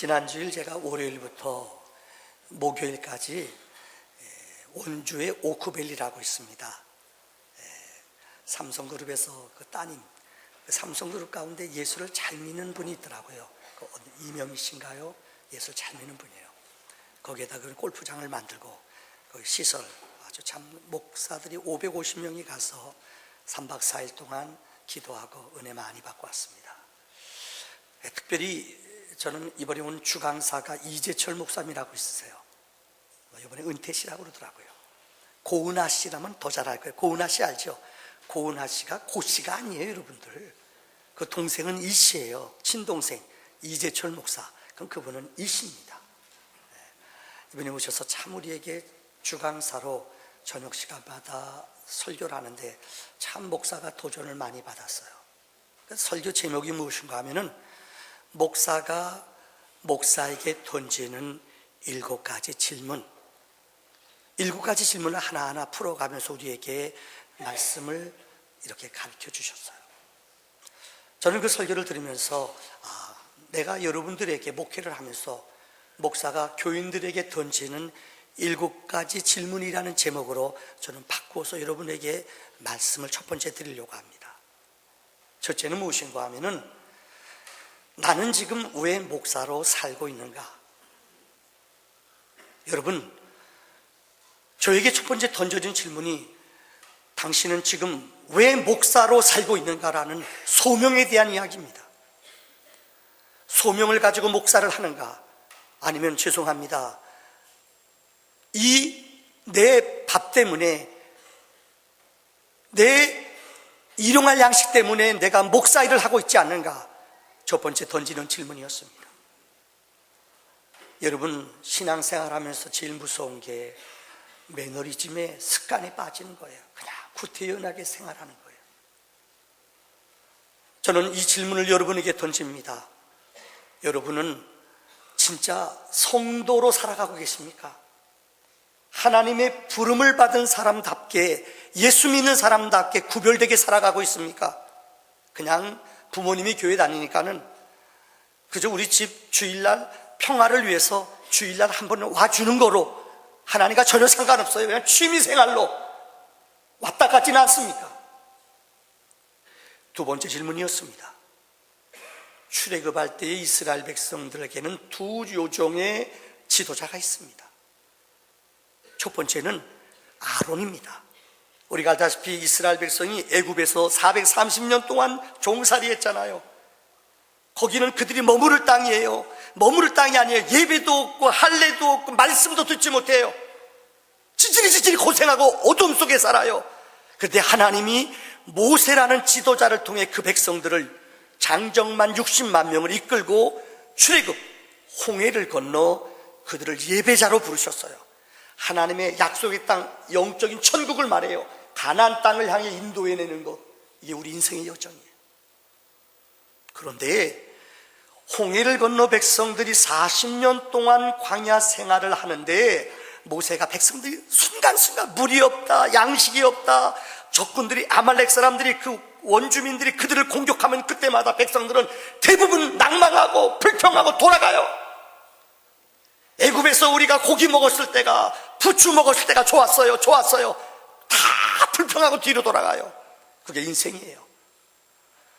지난주일 제가 월요일부터 목요일까지 원주의 오크밸리라고 있습니다. 삼성그룹에서 그 따님, 삼성그룹 가운데 예수를 잘 믿는 분이 있더라고요. 이명희 씨인가요? 예수를 잘 믿는 분이에요. 거기에다 그 골프장을 만들고 그 시설, 아주 참 목사들이 550명이 가서 3박 4일 동안 기도하고 은혜 많이 받고 왔습니다. 특별히 저는 이번에 온 주강사가 이재철 목사님이라고 있으세요. 이번에 은퇴시라고 그러더라고요. 고은하 씨라면 더 잘 알 거예요. 고은하 씨 알죠? 고은하 씨가 고 씨가 아니에요, 여러분들. 그 동생은 이 씨예요. 친동생 이재철 목사. 그럼 그분은 이 씨입니다. 이번에 오셔서 참 우리에게 주강사로 저녁 시간마다 설교를 하는데 참 목사가 도전을 많이 받았어요. 설교 제목이 무엇인가 하면은 목사가 목사에게 던지는 7가지 질문, 7가지 질문을 하나하나 풀어가면서 우리에게 말씀을 이렇게 가르쳐 주셨어요. 저는 그 설교를 들으면서 내가 여러분들에게 목회를 하면서 목사가 교인들에게 던지는 7가지 질문이라는 제목으로 저는 바꾸어서 여러분에게 말씀을 첫 번째 드리려고 합니다. 첫째는 무엇인가 하면은 나는 지금 왜 목사로 살고 있는가? 여러분, 저에게 첫 번째 던져진 질문이 당신은 지금 왜 목사로 살고 있는가라는 소명에 대한 이야기입니다. 소명을 가지고 목사를 하는가? 아니면 죄송합니다, 이 내 밥 때문에, 내 일용할 양식 때문에 내가 목사 일을 하고 있지 않는가? 첫 번째 던지는 질문이었습니다. 여러분, 신앙생활하면서 제일 무서운 게 매너리즘의 습관에 빠지는 거예요. 그냥 구태연하게 생활하는 거예요. 저는 이 질문을 여러분에게 던집니다. 여러분은 진짜 성도로 살아가고 계십니까? 하나님의 부름을 받은 사람답게, 예수 믿는 사람답게 구별되게 살아가고 있습니까? 그냥 부모님이 교회 다니니까는 그저 우리 집 주일날 평화를 위해서 주일날 한 번 와주는 거로 하나님과 전혀 상관없어요. 그냥 취미생활로 왔다 갔지는 않습니까? 두 번째 질문이었습니다. 출애굽할 때의 이스라엘 백성들에게는 두 요종의 지도자가 있습니다. 첫 번째는 아론입니다. 우리가 알다시피 이스라엘 백성이 애굽에서 430년 동안 종살이 했잖아요. 거기는 그들이 머무를 땅이에요. 머무를 땅이 아니에요. 예배도 없고 할례도 없고 말씀도 듣지 못해요. 지질이 고생하고 어둠 속에 살아요. 그런데 하나님이 모세라는 지도자를 통해 그 백성들을 장정만 60만 명을 이끌고 출애굽 홍해를 건너 그들을 예배자로 부르셨어요. 하나님의 약속의 땅, 영적인 천국을 말해요. 가나안 땅을 향해 인도해내는 것, 이게 우리 인생의 여정이에요. 그런데 홍해를 건너 백성들이 40년 동안 광야 생활을 하는데 모세가 백성들이 순간순간 물이 없다, 양식이 없다, 적군들이, 아말렉 사람들이, 그 원주민들이 그들을 공격하면 그때마다 백성들은 대부분 낭망하고 불평하고 돌아가요. 애굽에서 우리가 고기 먹었을 때가, 부추 먹었을 때가 좋았어요. 다 불평하고 뒤로 돌아가요. 그게 인생이에요.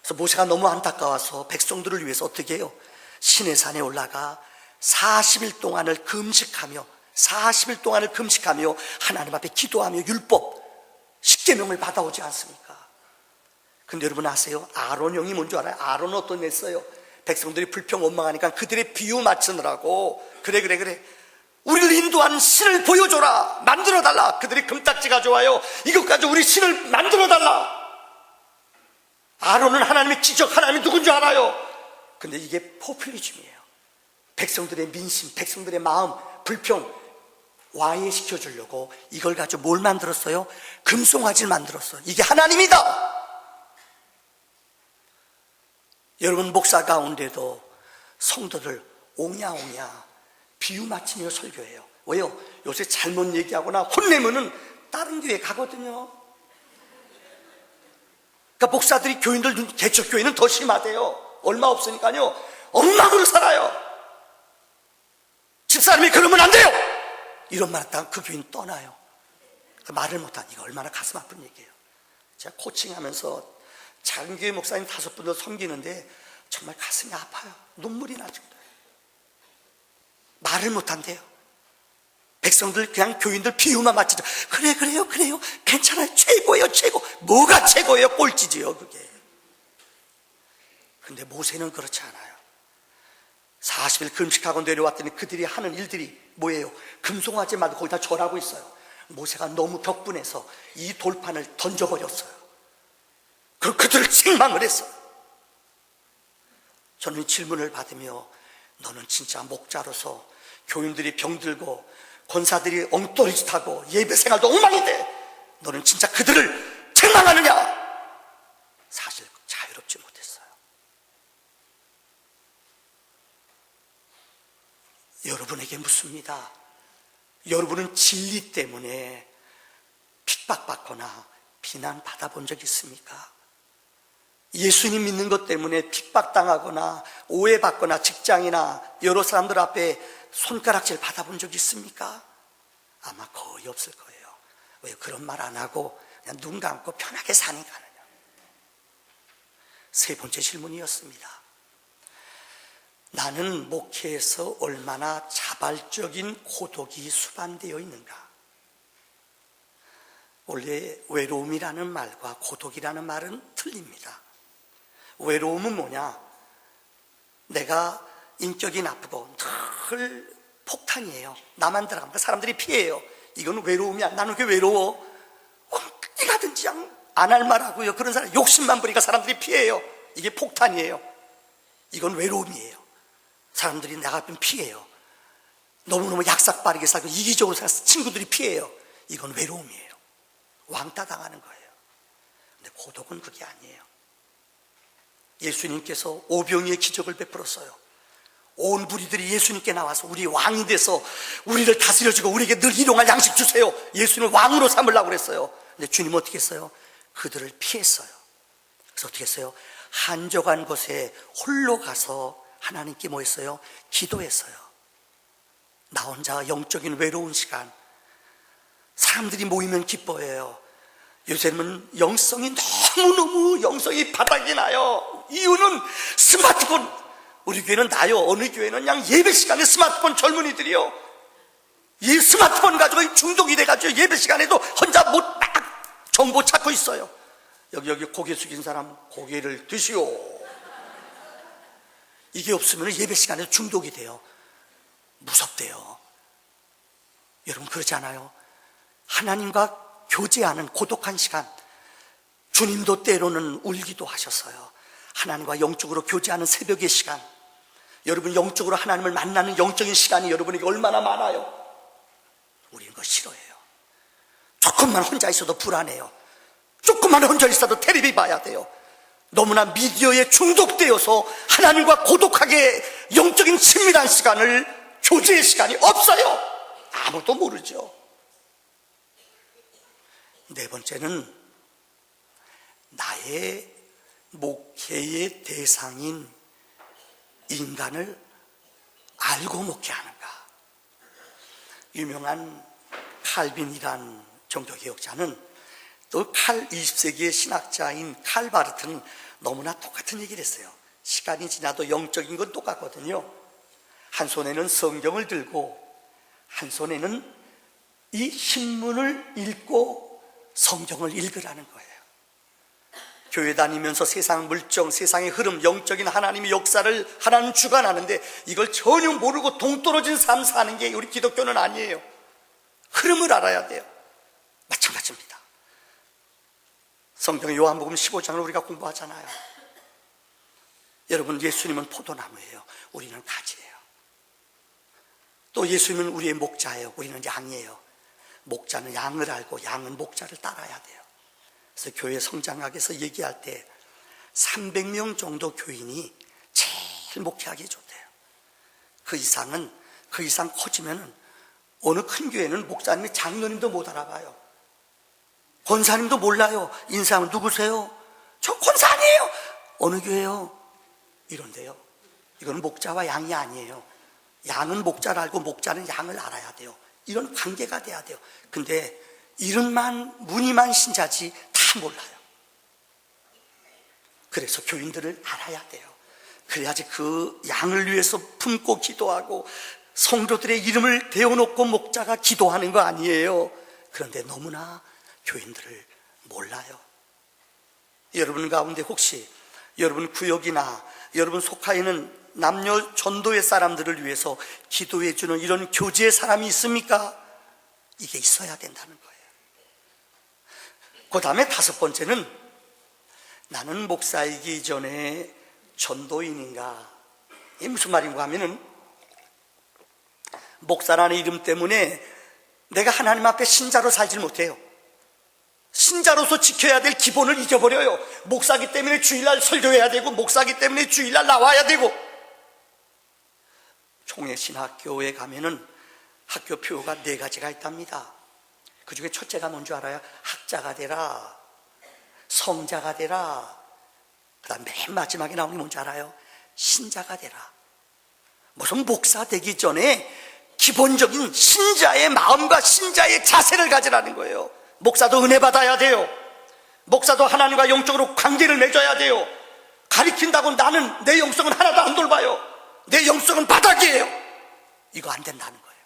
그래서 모세가 너무 안타까워서 백성들을 위해서 어떻게 해요? 시내산에 올라가 40일 동안을 금식하며 하나님 앞에 기도하며 율법, 십계명을 받아오지 않습니까? 근데 여러분 아세요? 아론 형이 뭔지 알아요? 아론은 어떤 애 했어요? 백성들이 불평 원망하니까 그들의 비유 맞추느라고 그래 우리를 인도한 신을 보여줘라, 만들어달라. 그들이 금딱지 가져와요. 이것 가지고 우리 신을 만들어달라. 아론은 하나님의 기적, 하나님이 누군지 알아요. 근데 이게 포퓰리즘이에요. 백성들의 민심, 백성들의 마음, 불평 와해시켜주려고 이걸 가지고 뭘 만들었어요? 금송아지를 만들었어요. 이게 하나님이다. 여러분, 목사 가운데도 성도들 옹야옹야 비유 맞추며 설교해요. 왜요? 요새 잘못 얘기하거나 혼내면은 다른 교회 가거든요. 그러니까 목사들이 교인들, 개척교회는 더 심하대요. 얼마 없으니까요 엉망으로 살아요. 이런 말 했다가 그 교인 떠나요. 말을 못한, 이거 얼마나 가슴 아픈 얘기예요. 제가 코칭하면서 작은 교회 목사님 5분을 섬기는데 정말 가슴이 아파요. 눈물이 나 정도예요. 말을 못한대요. 백성들, 그냥 교인들 비유만 맞추죠. 그래요 괜찮아요, 최고예요, 최고. 뭐가 최고예요? 꼴찌지요 그게. 근데 모세는 그렇지 않아요. 40일 금식하고 내려왔더니 그들이 하는 일들이 뭐예요? 금송아지마다 거기다 절하고 있어요. 모세가 너무 격분해서 이 돌판을 던져버렸어요. 그리고 그들을 책망을 했어요. 저는 질문을 받으며, 너는 진짜 목자로서 교인들이 병들고 권사들이 엉터리짓하고 예배 생활도 엉망인데 너는 진짜 그들을 책망하느냐? 사실 자유롭지 못했어요. 여러분에게 묻습니다. 여러분은 진리 때문에 핍박받거나 비난받아 본 적 있습니까? 예수님 믿는 것 때문에 핍박당하거나 오해받거나 직장이나 여러 사람들 앞에 손가락질 받아본 적 있습니까? 아마 거의 없을 거예요. 왜 그런 말 안 하고 그냥 눈 감고 편하게 사니까 하느냐. 세 번째 질문이었습니다. 나는 목회에서 얼마나 자발적인 고독이 수반되어 있는가? 원래 외로움이라는 말과 고독이라는 말은 틀립니다. 외로움은 뭐냐? 내가 인격이 나쁘고 늘 폭탄이에요. 나만 들어가면 사람들이 피해요. 이건 외로움이야. 나는 왜 외로워? 어디 가든지 안 할 말하고요. 그런 사람 욕심만 부리니까 사람들이 피해요. 이게 폭탄이에요. 이건 외로움이에요. 사람들이 나 같으면 피해요. 너무너무 약삭빠르게 살고 이기적으로 살아서 친구들이 피해요. 이건 외로움이에요. 왕따 당하는 거예요. 근데 고독은 그게 아니에요. 예수님께서 오병이의 기적을 베풀었어요. 온 무리들이 예수님께 나와서 우리 왕이 돼서 우리를 다스려주고 우리에게 늘 일용할 양식 주세요. 예수님을 왕으로 삼으려고 그랬어요. 근데 주님은 어떻게 했어요? 그들을 피했어요. 그래서 어떻게 했어요? 한적한 곳에 홀로 가서 하나님께 뭐 했어요? 기도했어요. 나 혼자 영적인 외로운 시간. 사람들이 모이면 기뻐해요. 요새는 영성이 너무너무 영성이 바닥이 나요. 이유는 스마트폰. 우리 교회는 나요. 어느 교회는 그냥 예배 시간에 스마트폰 젊은이들이요. 이 스마트폰 가지고 중독이 돼가지고 예배 시간에도 혼자 막 정보 찾고 있어요. 여기 고개 숙인 사람 고개를 드시오. 이게 없으면 예배 시간에도 중독이 돼요. 무섭대요. 여러분 그렇지 않아요? 하나님과 교제하는 고독한 시간. 주님도 때로는 울기도 하셨어요. 하나님과 영적으로 교제하는 새벽의 시간. 여러분 영적으로 하나님을 만나는 영적인 시간이 여러분에게 얼마나 많아요? 우리는 그거 싫어해요. 조금만 혼자 있어도 불안해요. 조금만 혼자 있어도 텔레비 봐야 돼요. 너무나 미디어에 중독되어서 하나님과 고독하게 영적인 친밀한 시간을, 교제의 시간이 없어요. 아무도 모르죠. 네 번째는 나의 목회의 대상인 인간을 알고 목회하는가. 유명한 칼빈이란 종교개혁자는 또 20세기의 신학자인 칼바르트는 너무나 똑같은 얘기를 했어요. 시간이 지나도 영적인 건 똑같거든요. 한 손에는 성경을 들고 한 손에는 이 신문을 읽고 성경을 읽으라는 거예요. 교회 다니면서 세상 물정, 세상의 흐름, 영적인 하나님의 역사를 하나님 주관하는데 이걸 전혀 모르고 동떨어진 삶 사는 게 우리 기독교는 아니에요. 흐름을 알아야 돼요. 마찬가지입니다. 성경 요한복음 15장을 우리가 공부하잖아요. 여러분 예수님은 포도나무예요. 우리는 가지예요. 또 예수님은 우리의 목자예요. 우리는 양이에요. 목자는 양을 알고 양은 목자를 따라야 돼요. 그래서 교회 성장학에서 얘기할 때 300명 정도 교인이 제일 목회하기 좋대요. 그 이상 커지면은 어느 큰 교회는 목사님이 장로님도 못 알아봐요. 권사님도 몰라요. 인사하면 누구세요? 저 권사 아니에요. 어느 교회요? 이런데요. 이건 목자와 양이 아니에요. 양은 목자를 알고 목자는 양을 알아야 돼요. 이런 관계가 돼야 돼요. 근데 이름만 무늬만 신자지 다 몰라요. 그래서 교인들을 알아야 돼요. 그래야지 그 양을 위해서 품고 기도하고 성도들의 이름을 대어놓고 목자가 기도하는 거 아니에요. 그런데 너무나 교인들을 몰라요. 여러분 가운데 혹시 여러분 구역이나 여러분 속하 있는 남녀 전도의 사람들을 위해서 기도해 주는 이런 교제의 사람이 있습니까? 이게 있어야 된다는 거예요. 그 다음에 5번째는 나는 목사이기 전에 전도인인가? 이게 무슨 말인가 하면은 목사라는 이름 때문에 내가 하나님 앞에 신자로 살지 못해요. 신자로서 지켜야 될 기본을 잊어버려요. 목사기 때문에 주일날 설교해야 되고, 목사기 때문에 주일날 나와야 되고. 총회신학교에 가면은 학교표가 4가지가 있답니다. 그 중에 첫째가 뭔지 알아요? 학자가 되라, 성자가 되라. 그 다음 맨 마지막에 나오는 게 뭔지 알아요? 신자가 되라. 무슨 목사 되기 전에 기본적인 신자의 마음과 신자의 자세를 가지라는 거예요. 목사도 은혜 받아야 돼요. 목사도 하나님과 영적으로 관계를 맺어야 돼요. 가리킨다고 나는 내 영성은 하나도 안 돌봐요. 내 영성은 바닥이에요. 이거 안 된다는 거예요.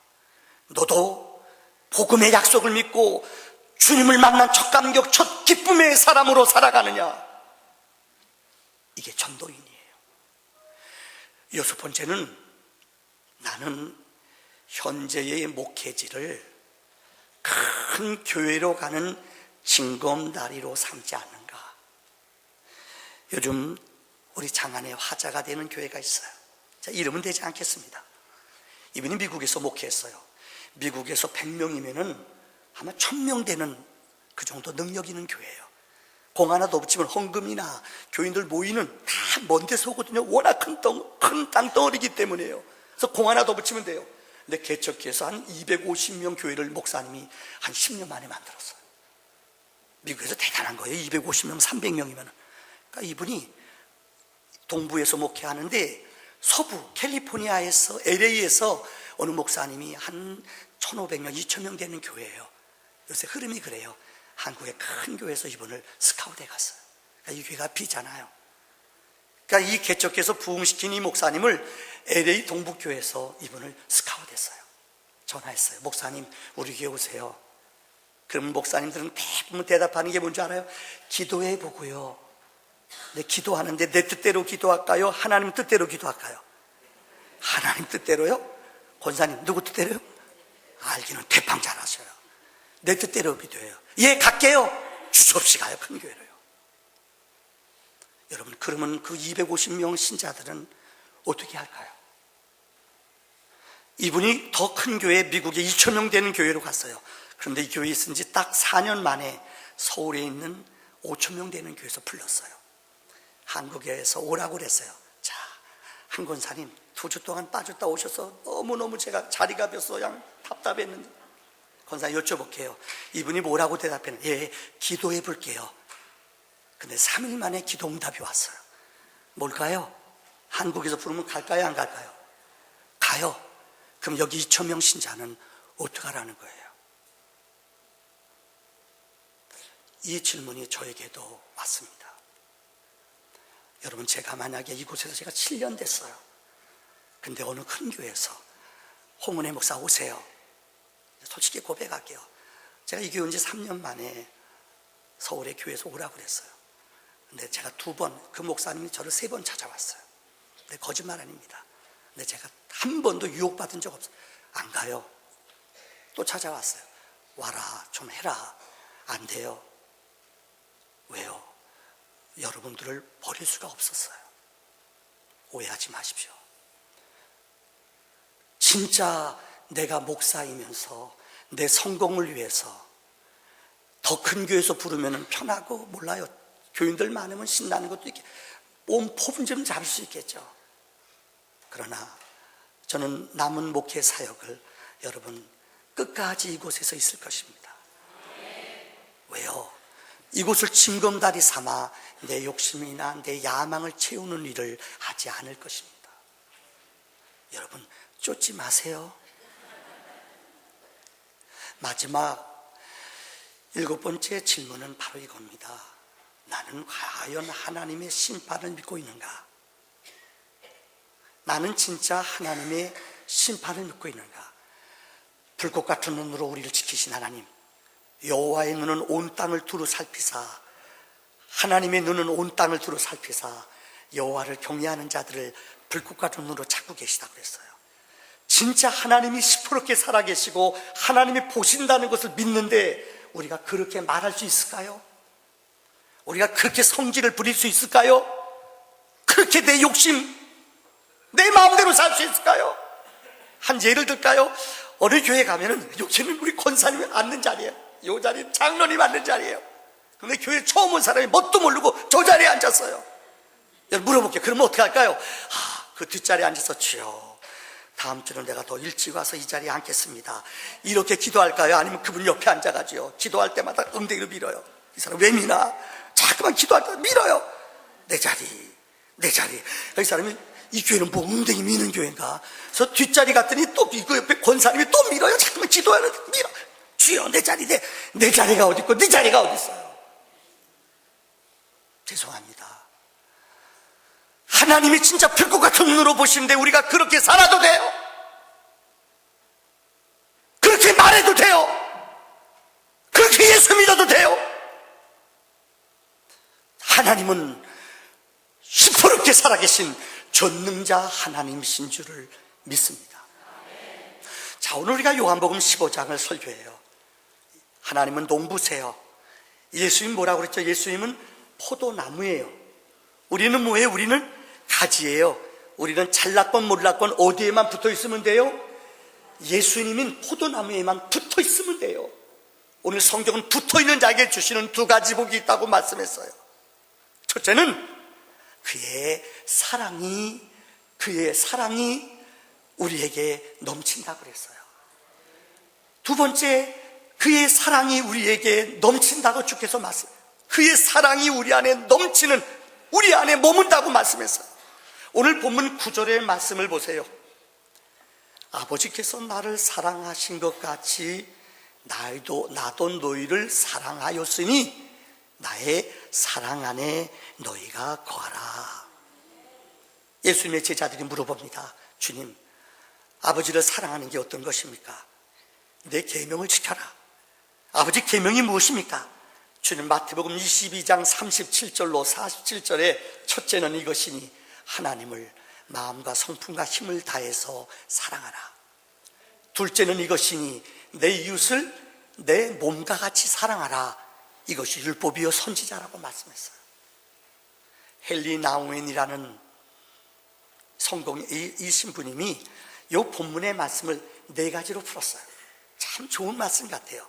너도 복음의 약속을 믿고 주님을 만난 첫 감격, 첫 기쁨의 사람으로 살아가느냐? 이게 전도인이에요. 6번째는 나는 현재의 목회지를 큰 교회로 가는 징검다리로 삼지 않는가? 요즘 우리 장안에 화자가 되는 교회가 있어요. 자, 이름은 되지 않겠습니다. 이분이 미국에서 목회했어요. 미국에서 100명이면은 아마 1000명 되는 그 정도 능력 있는 교회예요. 공 하나 더 붙이면 헌금이나 교인들 모이는 다 먼 데서 오거든요. 워낙 큰 땅덩어리이기 때문에요. 그래서 공 하나 더 붙이면 돼요. 근데 개척해서 한 250명 교회를 목사님이 한 10년 만에 만들었어요. 미국에서 대단한 거예요. 250명, 300명이면. 그러니까 이분이 동부에서 목회하는데 서부 캘리포니아에서 LA에서 어느 목사님이 한 1500명, 2000명 되는 교회예요. 요새 흐름이 그래요. 한국의 큰 교회에서 이분을 스카웃해 갔어요. 그러니까 이 교회가 비잖아요. 그러니까 이 개척해서 부흥시킨 이 목사님을 LA 동북교회에서 이분을 스카웃했어요. 전화했어요. 목사님, 우리 교회 오세요. 그럼 목사님들은 대부분 대답하는 게 뭔지 알아요? 기도해 보고요. 내 기도하는데 내 뜻대로 기도할까요? 하나님 뜻대로 기도할까요? 하나님 뜻대로요? 권사님, 누구 뜻대로요? 알기는 대빵 잘하셔요. 내 뜻대로 기도해요. 예, 갈게요. 주저없이 가요. 큰 교회로요. 여러분, 그러면 그 250명 신자들은 어떻게 할까요? 이분이 더 큰 교회, 미국에 2000명 되는 교회로 갔어요. 그런데 이 교회에 있은 지 딱 4년 만에 서울에 있는 5000명 되는 교회에서 불렀어요. 한국에서 오라고 그랬어요. 자, 한 권사님 2주 동안 빠졌다 오셔서 너무너무 제가 자리가 비어서 그냥 답답했는데, 권사님 여쭤볼게요. 이분이 뭐라고 대답했는데, 예, 기도해 볼게요. 근데 3일 만에 기도 응답이 왔어요. 뭘까요? 한국에서 부르면 갈까요, 안 갈까요? 가요. 그럼 여기 2000명 신자는 어떡하라는 거예요? 이 질문이 저에게도 왔습니다. 여러분, 제가 만약에 이곳에서 제가 7년 됐어요. 근데 어느 큰 교회에서 홍은혜 목사 오세요. 솔직히 고백할게요. 제가 이 교회 온 지 3년 만에 서울의 교회에서 오라고 그랬어요. 근데 제가 2번, 그 목사님이 저를 3번 찾아왔어요. 근데 거짓말 아닙니다. 근데 제가 한 번도 유혹받은 적 없어요. 안 가요. 또 찾아왔어요. 와라, 좀 해라. 안 돼요. 왜요? 여러분들을 버릴 수가 없었어요. 오해하지 마십시오. 진짜 내가 목사이면서 내 성공을 위해서 더 큰 교회에서 부르면 편하고, 몰라요, 교인들 많으면 신나는 것도 있게 온 포분 좀 잡을 수 있겠죠. 그러나 저는 남은 목회 사역을 여러분 끝까지 이곳에서 있을 것입니다. 왜요? 이곳을 징검다리 삼아 내 욕심이나 내 야망을 채우는 일을 하지 않을 것입니다. 여러분, 쫓지 마세요. 마지막 7번째 질문은 바로 이겁니다. 나는 과연 하나님의 심판을 믿고 있는가? 나는 진짜 하나님의 심판을 믿고 있는가? 불꽃 같은 눈으로 우리를 지키신 하나님, 여호와의 눈은 온 땅을 두루 살피사, 하나님의 눈은 온 땅을 두루 살피사 여호와를 경외하는 자들을 불꽃 같은 눈으로 찾고 계시다고 그랬어요. 진짜 하나님이 시퍼렇게 살아계시고 하나님이 보신다는 것을 믿는데 우리가 그렇게 말할 수 있을까요? 우리가 그렇게 성질을 부릴 수 있을까요? 그렇게 내 욕심, 내 마음대로 살 수 있을까요? 한 예를 들까요? 어느 교회 가면은 여기는 우리 권사님이 앉는 자리예요. 이 자리는 장로님 앉는 자리예요. 근데 교회 처음 온 사람이 뭣도 모르고 저 자리에 앉았어요. 여러분 물어볼게요. 그러면 어떻게 할까요? 그 뒷자리에 앉아서 주여, 다음 주는 내가 더 일찍 와서 이 자리에 앉겠습니다, 이렇게 기도할까요? 아니면 그분 옆에 앉아가지고 기도할 때마다 엉덩이로 밀어요. 이 사람 왜 미나? 자꾸만 기도할 때 밀어요. 내 자리, 내 자리. 이 사람이 이 교회는 뭐 엉덩이 미는 교회인가? 그래서 뒷자리 갔더니 또 이거 옆에 권사님이 또 밀어요. 자꾸만 기도하는데 밀어. 주여, 내 자리, 내 자리가 어디 있고 네 자리가 어디 있어요? 죄송합니다. 하나님이 진짜 불꽃 같은 눈으로 보시는데 우리가 그렇게 살아도 돼요? 그렇게 말해도 돼요? 그렇게 예수 믿어도 돼요? 하나님은 시퍼렇게 살아계신 전능자 하나님이신 줄을 믿습니다. 자, 오늘 우리가 요한복음 15장을 설교해요. 하나님은 농부세요. 예수님 뭐라고 그랬죠? 예수님은 포도나무예요. 우리는 뭐예요? 우리는 가지예요. 우리는 잘났건 몰랐건 어디에만 붙어 있으면 돼요? 예수님은 포도나무에만 붙어 있으면 돼요. 오늘 성경은 붙어 있는 자에게 주시는 2가지 복이 있다고 말씀했어요. 첫째는 그의 사랑이 우리에게 넘친다고 그랬어요. 두 번째, 그의 사랑이 우리에게 넘친다고 주께서 말씀, 그의 사랑이 우리 안에 넘치는, 우리 안에 머문다고 말씀했어요. 오늘 본문 9절의 말씀을 보세요. 아버지께서 나를 사랑하신 것 같이 나도 너희를 사랑하였으니 나의 사랑 안에 너희가 거하라. 예수님의 제자들이 물어봅니다. 주님, 아버지를 사랑하는 게 어떤 것입니까? 내 계명을 지켜라. 아버지 계명이 무엇입니까? 주님, 마태복음 22장 37절로 47절에 첫째는 이것이니 하나님을 마음과 성품과 힘을 다해서 사랑하라. 둘째는 이것이니 내 이웃을 내 몸과 같이 사랑하라. 이것이 율법이요 선지자라고 말씀했어요. 헨리 나우엔이라는 성공 이 신부님이 이 본문의 말씀을 4가지로 풀었어요. 참 좋은 말씀 같아요.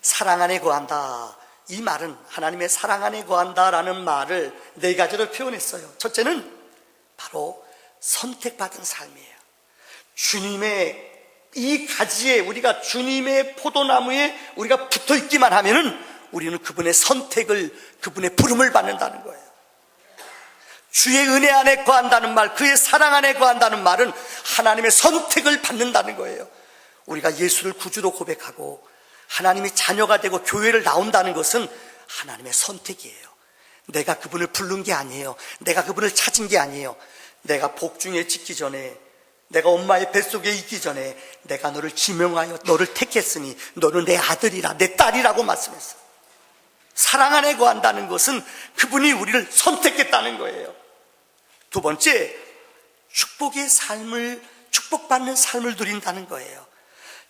사랑 안에 거한다, 이 말은 하나님의 사랑 안에 거한다라는 말을 4가지로 표현했어요. 첫째는 바로 선택받은 삶이에요. 주님의 이 가지에, 우리가 주님의 포도나무에 우리가 붙어있기만 하면은 우리는 그분의 선택을, 그분의 부름을 받는다는 거예요. 주의 은혜 안에 거한다는 말, 그의 사랑 안에 거한다는 말은 하나님의 선택을 받는다는 거예요. 우리가 예수를 구주로 고백하고 하나님의 자녀가 되고 교회를 나온다는 것은 하나님의 선택이에요. 내가 그분을 부른 게 아니에요. 내가 그분을 찾은 게 아니에요. 내가 복중에 짓기 전에, 내가 엄마의 뱃속에 있기 전에 내가 너를 지명하여 너를 택했으니 너는 내 아들이라, 내 딸이라고 말씀했어요. 사랑 안에 거한다는 것은 그분이 우리를 선택했다는 거예요. 두 번째, 축복의 삶을, 축복받는 삶을 누린다는 거예요.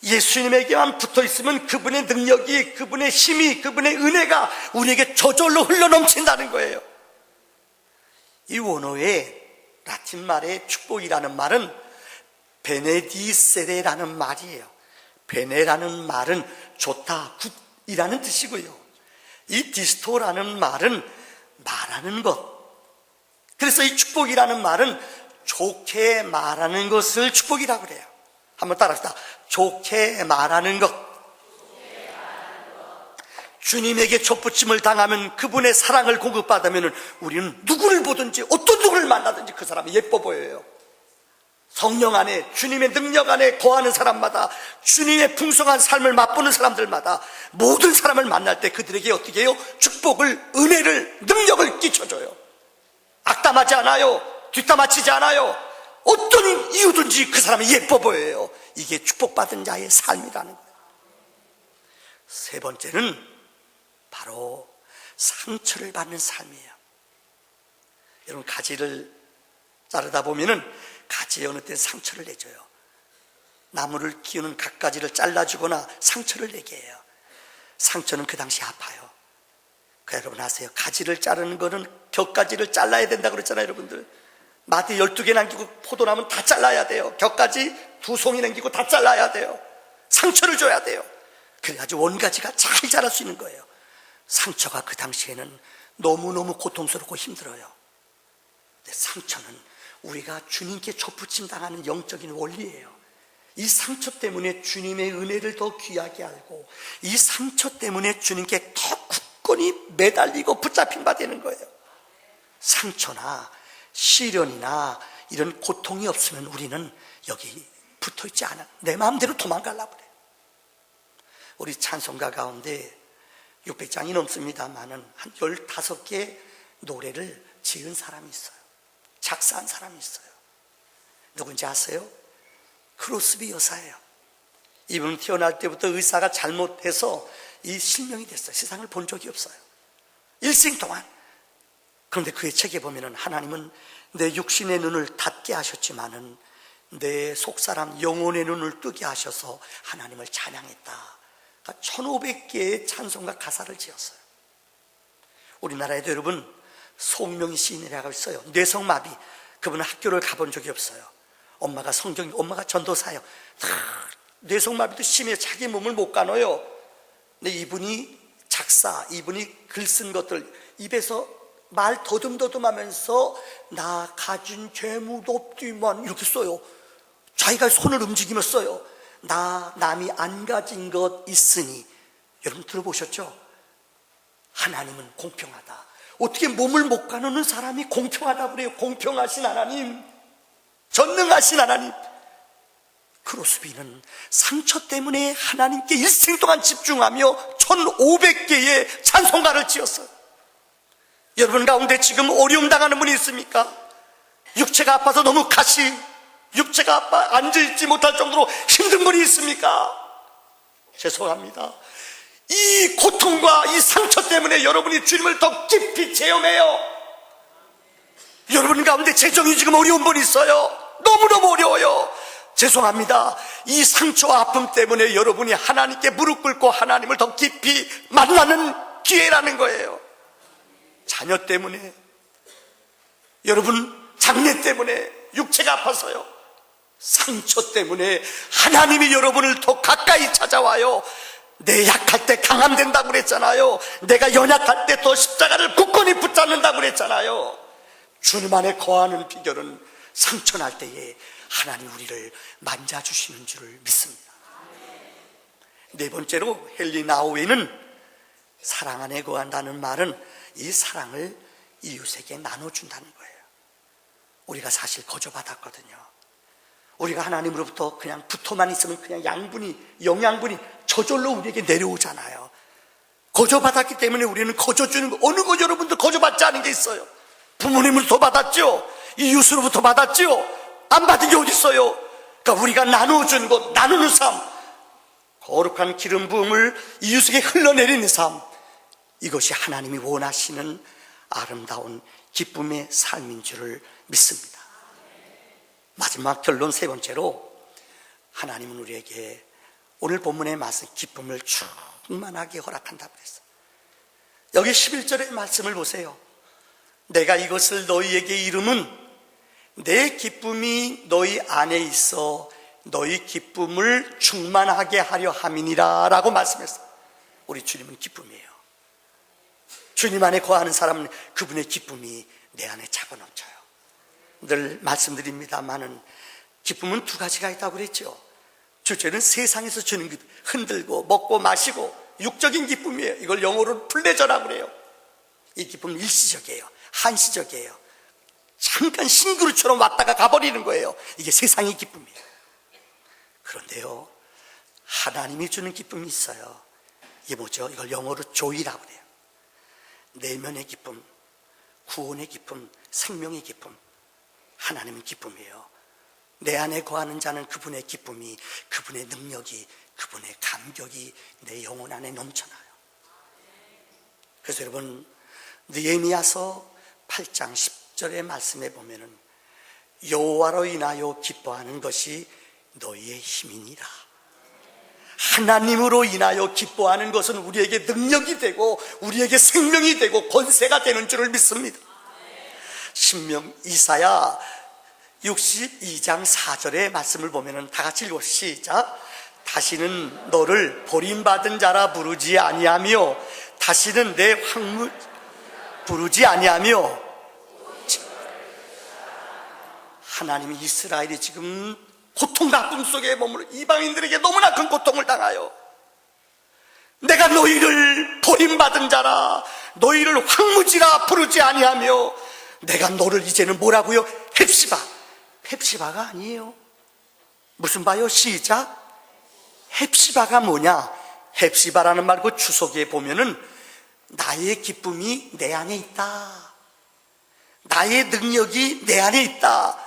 예수님에게만 붙어 있으면 그분의 능력이, 그분의 힘이, 그분의 은혜가 우리에게 저절로 흘러넘친다는 거예요. 이 원어의 라틴 말의 축복이라는 말은 베네디세레라는 말이에요. 베네라는 말은 좋다, 굿이라는 뜻이고요. 이 디스토라는 말은 말하는 것. 그래서 이 축복이라는 말은 좋게 말하는 것을 축복이라고 그래요. 한번 따라합시다. 좋게 말하는 것. 주님에게 촛붙임을 당하면, 그분의 사랑을 공급받으면 우리는 누구를 보든지, 어떤 누구를 만나든지 그 사람이 예뻐 보여요. 성령 안에, 주님의 능력 안에 거하는 사람마다, 주님의 풍성한 삶을 맛보는 사람들마다 모든 사람을 만날 때 그들에게 어떻게 해요? 축복을, 은혜를, 능력을 끼쳐줘요. 악담하지 않아요. 뒷담화치지 않아요. 어떤 이유든지 그 사람이 예뻐 보여요. 이게 축복받은 자의 삶이라는 거예요. 세 번째는 바로 상처를 받는 삶이에요. 여러분, 가지를 자르다 보면은 가지에 어느 때 상처를 내줘요. 나무를 키우는 갖가지를 잘라주거나 상처를 내게 해요. 상처는 그 당시 아파요. 여러분 아세요? 가지를 자르는 거는 격가지를 잘라야 된다고 그랬잖아요, 여러분들. 마디 12개 남기고 포도나무는 다 잘라야 돼요. 격가지 2송이 남기고 다 잘라야 돼요. 상처를 줘야 돼요. 그래가지고 원가지가 잘 자랄 수 있는 거예요. 상처가 그 당시에는 너무너무 고통스럽고 힘들어요. 근데 상처는 우리가 주님께 좁붙임 당하는 영적인 원리예요. 이 상처 때문에 주님의 은혜를 더 귀하게 알고, 이 상처 때문에 주님께 더 굳건히 매달리고 붙잡힌 바 되는 거예요. 상처나 시련이나 이런 고통이 없으면 우리는 여기 붙어있지 않아. 내 마음대로 도망가려고 그래. 우리 찬송가 가운데 600장이 넘습니다만은 한 15개 노래를 지은 사람이 있어요. 작사한 사람이 있어요. 누군지 아세요? 크로스비 여사예요. 이분은 태어날 때부터 의사가 잘못해서 이 실명이 됐어요. 세상을 본 적이 없어요. 일생 동안. 그런데 그의 책에 보면은 하나님은 내 육신의 눈을 닫게 하셨지만은 내 속사람 영혼의 눈을 뜨게 하셔서 하나님을 찬양했다. 1500개의 찬송가 가사를 지었어요. 우리나라에도 여러분 송명희 시인이라고 있어요. 뇌성마비. 그분은 학교를 가본 적이 없어요. 엄마가 전도사예요. 뇌성마비도 심해 자기 몸을 못 가눠요. 근데 이분이 작사, 이분이 글 쓴 것들 입에서 말 더듬더듬하면서 나 가진 재물도 없지만 이렇게 써요. 자기가 손을 움직이며 써요. 남이 안 가진 것 있으니. 여러분 들어보셨죠? 하나님은 공평하다. 어떻게 몸을 못 가누는 사람이 공평하다고 그래요? 공평하신 하나님, 전능하신 하나님. 크로스비는 상처 때문에 하나님께 일생 동안 집중하며 1500개의 찬송가를 지었어요. 여러분 가운데 지금 어려움 당하는 분이 있습니까? 육체가 아파서 너무 육체가 아파 앉아있지 못할 정도로 힘든 분이 있습니까? 죄송합니다. 이 고통과 이 상처 때문에 여러분이 주님을 더 깊이 체험해요. 여러분 가운데 재정이 지금 어려운 분이 있어요. 너무너무 어려워요. 죄송합니다. 이 상처와 아픔 때문에 여러분이 하나님께 무릎 꿇고 하나님을 더 깊이 만나는 기회라는 거예요. 자녀 때문에, 여러분 장래 때문에, 육체가 아파서요. 상처 때문에 하나님이 여러분을 더 가까이 찾아와요. 내 약할 때 강함 된다고 그랬잖아요. 내가 연약할 때 더 십자가를 굳건히 붙잡는다고 그랬잖아요. 주님 안에 거하는 비결은 상처 날 때에 하나님 우리를 만져주시는 줄을 믿습니다. 네 번째로 헨리 나우웨는 사랑 안에 거한다는 말은 이 사랑을 이웃에게 나눠준다는 거예요. 우리가 사실 거저받았거든요. 우리가 하나님으로부터 그냥 붙어만 있으면 그냥 영양분이 저절로 우리에게 내려오잖아요. 거저받았기 때문에 우리는 거저주는 거, 어느 거 여러분들 거저받지 않은 게 있어요? 부모님으로부터 받았죠. 이웃으로부터 받았죠. 안 받은 게 어디 있어요? 그러니까 우리가 나눠주는 것, 나누는 삶, 거룩한 기름 부음을 이웃에게 흘러내리는 삶, 이것이 하나님이 원하시는 아름다운 기쁨의 삶인 줄을 믿습니다. 마지막 결론 세 번째로, 하나님은 우리에게 오늘 본문의 말씀 기쁨을 충만하게 허락한다고 그랬어요. 여기 11절의 말씀을 보세요. 내가 이것을 너희에게 이름은 내 기쁨이 너희 안에 있어 너희 기쁨을 충만하게 하려 함이니라 라고 말씀했어요. 우리 주님은 기쁨이에요. 주님 안에 거하는 사람은 그분의 기쁨이 내 안에 차고 넘쳐요. 늘 말씀드립니다마는 기쁨은 두 가지가 있다고 그랬죠. 첫째는 세상에서 주는 기쁨, 흔들고 먹고 마시고 육적인 기쁨이에요. 이걸 영어로 플레저라고 그래요. 이 기쁨은 일시적이에요. 한시적이에요. 잠깐 싱그루처럼 왔다가 가버리는 거예요. 이게 세상의 기쁨이에요. 그런데요, 하나님이 주는 기쁨이 있어요. 이게 뭐죠? 이걸 영어로 조이라고 그래요. 내면의 기쁨, 구원의 기쁨, 생명의 기쁨. 하나님은 기쁨이에요. 내 안에 거하는 자는 그분의 기쁨이, 그분의 능력이, 그분의 감격이 내 영혼 안에 넘쳐나요. 그래서 여러분, 느헤미야서 8장 10절의 말씀에 보면은 여호와로 인하여 기뻐하는 것이 너희의 힘이니라. 하나님으로 인하여 기뻐하는 것은 우리에게 능력이 되고 우리에게 생명이 되고 권세가 되는 줄을 믿습니다. 신명 이사야 62장 4절의 말씀을 보면은 다 같이 읽어 시작. 다시는 너를 버림받은 자라 부르지 아니하며 다시는 내 황무 부르지 아니하며. 하나님이 이스라엘이 지금 고통 아픔 속에 머물러 이방인들에게 너무나 큰 고통을 당하여 내가 너희를 버림받은 자라 너희를 황무지라 부르지 아니하며 내가 너를 이제는 뭐라고요? 헵시바가 아니에요. 무슨 바요? 시작. 헵시바가 뭐냐? 헵시바라는 말 그 주석에 보면은 나의 기쁨이 내 안에 있다, 나의 능력이 내 안에 있다.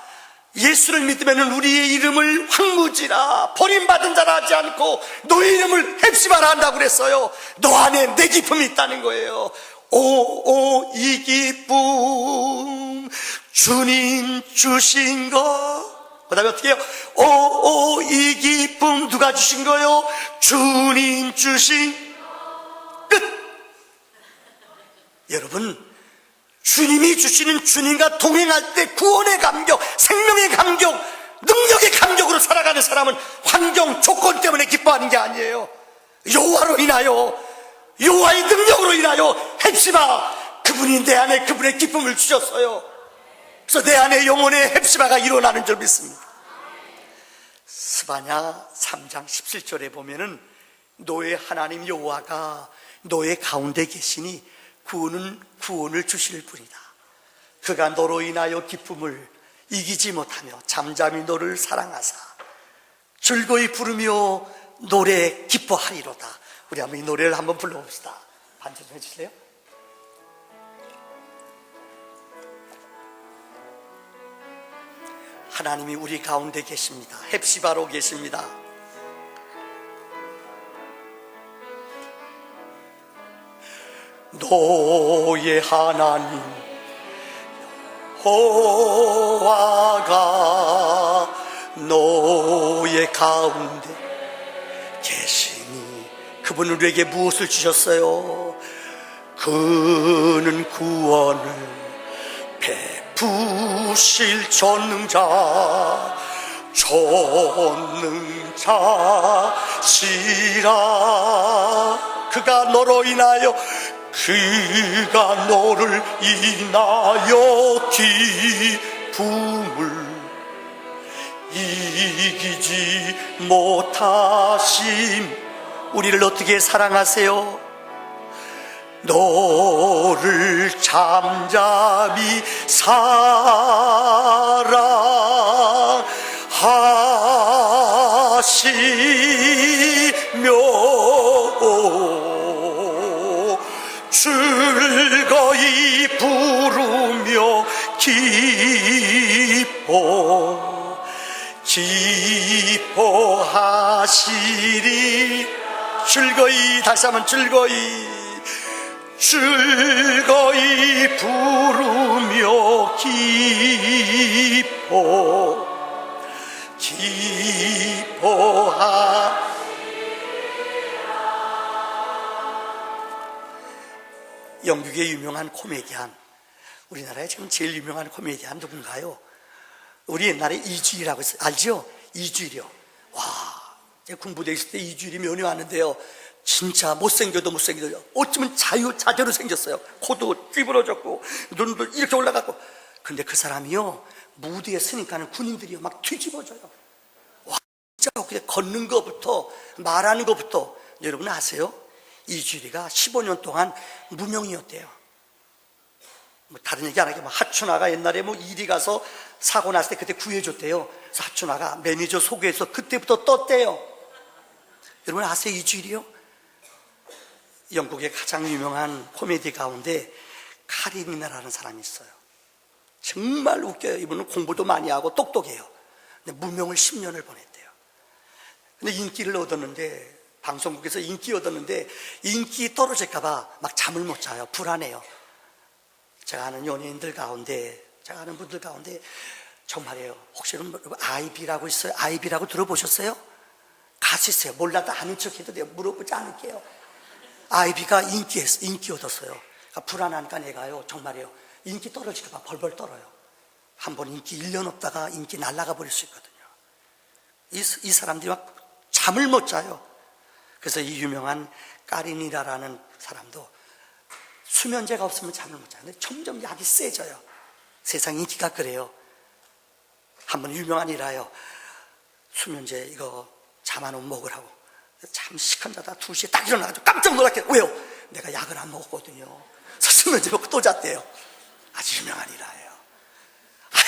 예수를 믿으면 우리의 이름을 황무지라 버림받은 자라 하지 않고 너의 이름을 헵시바라 한다고 그랬어요. 너 안에 내 기쁨이 있다는 거예요. 오 이 기쁨 주님 주신 것. 그 다음에 어떻게 해요? 오 이 기쁨 누가 주신 거요? 주님 주신 끝. 여러분, 주님이 주시는 주님과 동행할 때 구원의 감격, 생명의 감격, 능력의 감격으로 살아가는 사람은 환경, 조건 때문에 기뻐하는 게 아니에요. 여호와로 인하여, 여호와의 능력으로 인하여 헵시바, 그분이 내 안에 그분의 기쁨을 주셨어요. 그래서 내 안에 영혼의 헵시바가 일어나는 줄 믿습니다. 스바냐 3장 17절에 보면은 너의 하나님 여호와가 너의 가운데 계시니 구원을 주실 분이다. 그가 너로 인하여 기쁨을 이기지 못하며 잠잠히 너를 사랑하사 즐거이 부르며 노래 기뻐하리로다. 우리 한번 이 노래를 한번 불러봅시다. 반주 좀 해주실래요? 하나님이 우리 가운데 계십니다. 헵시바로 계십니다. 너의 하나님 여호와가 너의 가운데 계시니 그분은 우리에게 무엇을 주셨어요? 그는 구원을 베푸실 전능자시라. 그가 너로 인하여 그가 너를 인하여 기쁨을 이기지 못하심. 우리를 어떻게 사랑하세요? 너를 잠잠히 사랑하시며 즐거이 부르며 기뻐하시리. 즐거이, 다시 한번 즐거이 부르며 기뻐하. 영국의 유명한 코미디언, 우리나라에 지금 제일 유명한 코미디언 누군가요? 우리 옛날에 이주일이라고 했어요. 알죠? 이주일이요. 와, 제가 군부대 있을 때 이주일이 면회 왔는데요, 진짜 못생겨도 못생겨도 어쩌면 자대로 생겼어요. 코도 찌부러졌고 눈도 이렇게 올라갔고. 근데 그 사람이요, 무대에 서니까는 군인들이요 막 뒤집어져요. 와, 진짜 그냥 걷는 것부터 말하는 것부터. 여러분 아세요? 이주일이가 15년 동안 무명이었대요. 뭐 다른 얘기 안 하게, 하춘아가 옛날에 이리 가서 사고 났을 때 그때 구해줬대요. 그래서 하춘아가 매니저 소개해서 그때부터 떴대요. 여러분 아세요? 이 주일이요? 영국의 가장 유명한 코미디 가운데 카리니나라는 사람이 있어요. 정말 웃겨요. 이분은 공부도 많이 하고 똑똑해요. 근데 무명을 10년을 보냈대요. 근데 인기를 얻었는데, 방송국에서 인기 얻었는데 인기 떨어질까봐 막 잠을 못 자요. 불안해요. 제가 아는 연예인들 가운데, 제가 아는 분들 가운데 정말이에요. 혹시 여러분 아이비라고 있어요? 아이비라고 들어보셨어요? 가수 있어요. 몰라도 아는 척 해도 돼요. 물어보지 않을게요. 아이비가 인기 얻었어요. 그러니까 불안하니까 내가요, 정말이에요, 인기 떨어질까봐 벌벌 떨어요. 한번 인기 1년 없다가 인기 날아가 버릴 수 있거든요. 이 사람들이 막 잠을 못 자요. 그래서 이 유명한 까리니라라는 사람도 수면제가 없으면 잠을 못 자요. 근데 점점 약이 세져요. 세상 인기가 그래요. 한번 유명한 일하여 수면제 이거 잠 안 오면 먹으라고. 참 시간 자다 2시에 딱 일어나가지고 깜짝 놀랐게. 왜요? 내가 약을 안 먹었거든요. 수면제 먹고 또 잤대요. 아주 유명한 일하예요.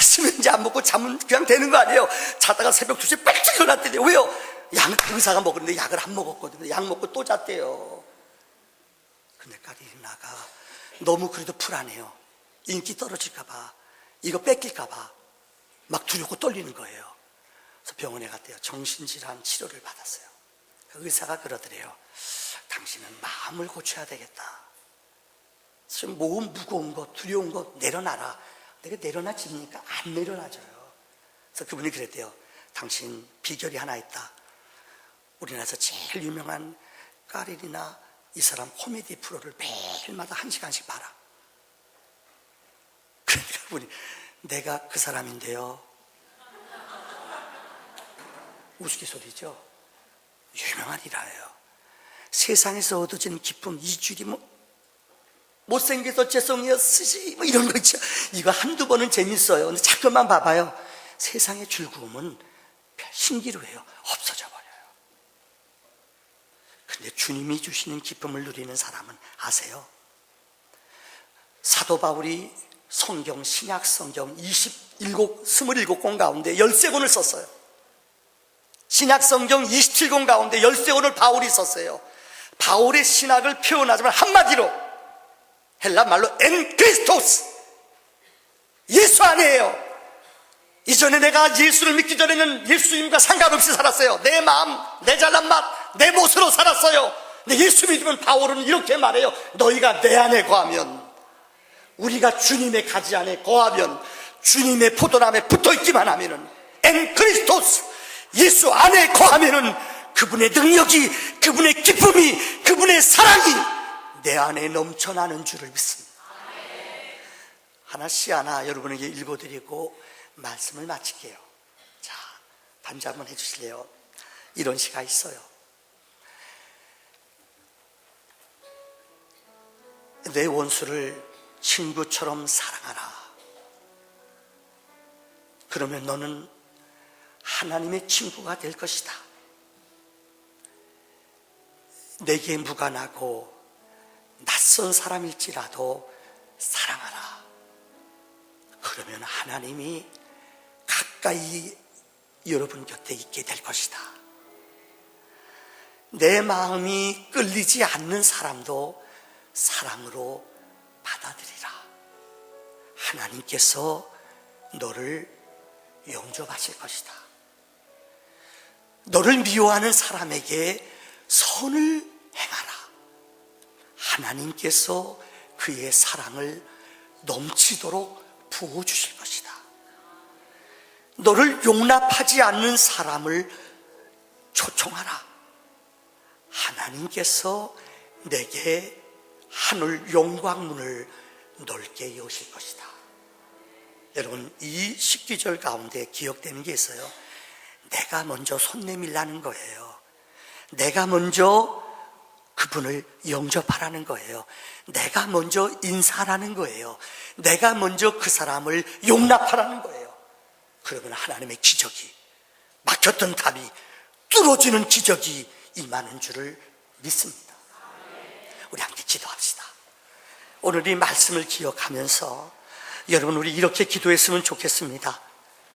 수면제 안 먹고 자면 그냥 되는 거 아니에요. 자다가 새벽 2시에 빨리 일어났대요. 왜요? 의사가 먹었는데 약을 안 먹었거든요. 약 먹고 또 잤대요. 근데 까리나가 너무 그래도 불안해요. 인기 떨어질까봐, 이거 뺏길까봐 막 두렵고 떨리는 거예요. 그래서 병원에 갔대요. 정신질환 치료를 받았어요. 의사가 그러더래요. 당신은 마음을 고쳐야 되겠다. 좀 몸 무거운 거, 두려운 거 내려놔라. 내가 내려놔집니까? 안 내려놔져요. 그래서 그분이 그랬대요. 당신 비결이 하나 있다. 우리나라에서 제일 유명한 까리나 이 사람 코미디 프로를 매일마다 1시간씩 봐라. 그러니까 그분이 내가 그 사람인데요. 우스갯소리죠. 유명한 일화예요. 세상에서 얻어지는 기쁨, 이주리 못생겨서 죄송해요, 쓰지, 이런 거 있죠. 이거 한두 번은 재밌어요. 근데 잠깐만 봐봐요. 세상의 즐거움은 신기루예요. 없어져 버려요. 근데 주님이 주시는 기쁨을 누리는 사람은 아세요? 사도 바울이 성경, 신약 성경 27권 가운데 13권을 썼어요. 신약 성경 27권 가운데 13권을 바울이 썼어요. 바울의 신학을 표현하자면 한마디로 헬라 말로 엔 크리스토스, 예수 안에요. 이전에 내가 예수를 믿기 전에는 예수님과 상관없이 살았어요. 내 마음, 내 잘난 맛, 내 멋으로 살았어요. 근데 예수 믿으면 바울은 이렇게 말해요. 너희가 내 안에 거하면, 우리가 주님의 가지 안에 거하면, 주님의 포도나무에 붙어있기만 하면은, 엔 크리스토스, 예수 안에 거하면은 그분의 능력이, 그분의 기쁨이, 그분의 사랑이 내 안에 넘쳐나는 줄을 믿습니다. 하나씩 하나 여러분에게 읽어드리고 말씀을 마칠게요. 자, 반주 한번 해주실래요? 이런 시가 있어요. 내 원수를 친구처럼 사랑하라. 그러면 너는 하나님의 친구가 될 것이다. 내게 무관하고 낯선 사람일지라도 사랑하라. 그러면 하나님이 가까이 여러분 곁에 있게 될 것이다. 내 마음이 끌리지 않는 사람도 사랑으로 받아들이라. 하나님께서 너를 용접하실 것이다. 너를 미워하는 사람에게 선을 행하라. 하나님께서 그의 사랑을 넘치도록 부어주실 것이다. 너를 용납하지 않는 사람을 초청하라. 하나님께서 내게 하늘 영광문을 넓게 여실 것이다. 여러분, 이 십기절 가운데 기억되는 게 있어요. 내가 먼저 손 내밀라는 거예요. 내가 먼저 그분을 영접하라는 거예요. 내가 먼저 인사하라는 거예요. 내가 먼저 그 사람을 용납하라는 거예요. 그러면 하나님의 기적이, 막혔던 답이 뚫어지는 기적이 임하는 줄을 믿습니다. 우리 함께 기도합시다. 오늘 이 말씀을 기억하면서 여러분 우리 이렇게 기도했으면 좋겠습니다.